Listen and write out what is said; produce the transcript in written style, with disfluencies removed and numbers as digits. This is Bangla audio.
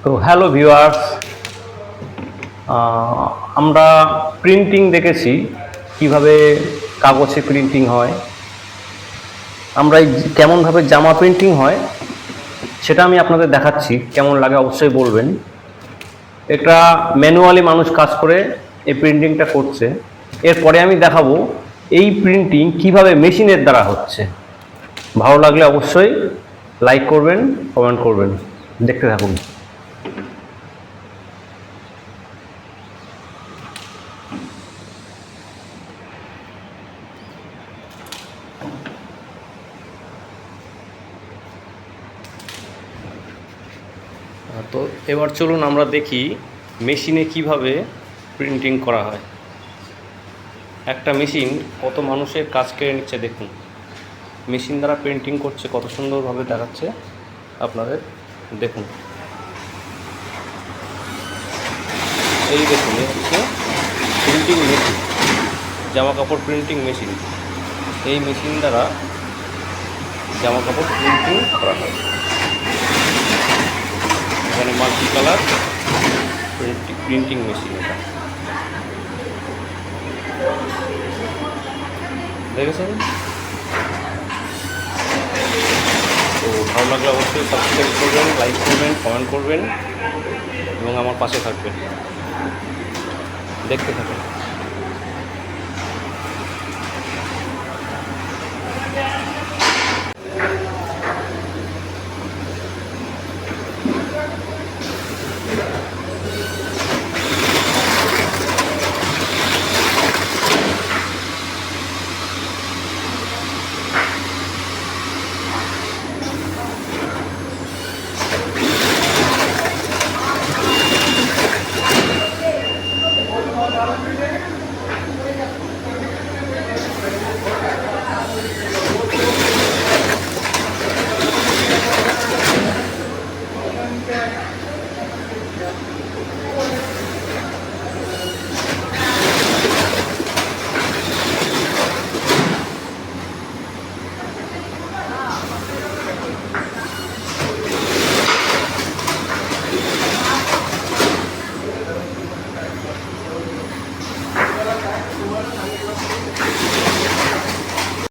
তো হ্যালো ভিউয়ার্স, আমরা প্রিন্টিং দেখেছি কিভাবে কাগজে প্রিন্টিং হয়। আমরা কেমনভাবে জামা প্রিন্টিং হয় সেটা আমি আপনাদের দেখাচ্ছি, কেমন লাগে অবশ্যই বলবেন। এটা ম্যানুয়ালি মানুষ কাজ করে এই প্রিন্টিংটা করছে। এরপরে আমি দেখাবো এই প্রিন্টিং কিভাবে মেশিনের দ্বারা হচ্ছে। ভালো লাগলে অবশ্যই লাইক করবেন, কমেন্ট করবেন। দেখতে থাকুন। তো এবার চলুন আমরা দেখি মেশিনে কিভাবে প্রিন্টিং করা হয়। একটা মেশিন কত মানুষের কাজ কেড়ে নিচ্ছে দেখুন। মেশিন দ্বারা প্রিন্টিং করছে, কত সুন্দরভাবে দেখাচ্ছে আপনাদের দেখুন। এই দেখুন, এই হচ্ছে প্রিন্টিং মেশিন, জামা কাপড় প্রিন্টিং মেশিন। এই মেশিন দ্বারা জামা কাপড় প্রিন্টিং করা হয়। এখানে মাল্টি কালার প্রিন্টিং মেশিন, এটা দেখেছেন। তো ভালো লাগলে অবশ্যই সাবস্ক্রাইব করবেন, লাইক করবেন, কমেন্ট করবেন এবং আমার পাশে থাকবেন। দেখতে থাকুন।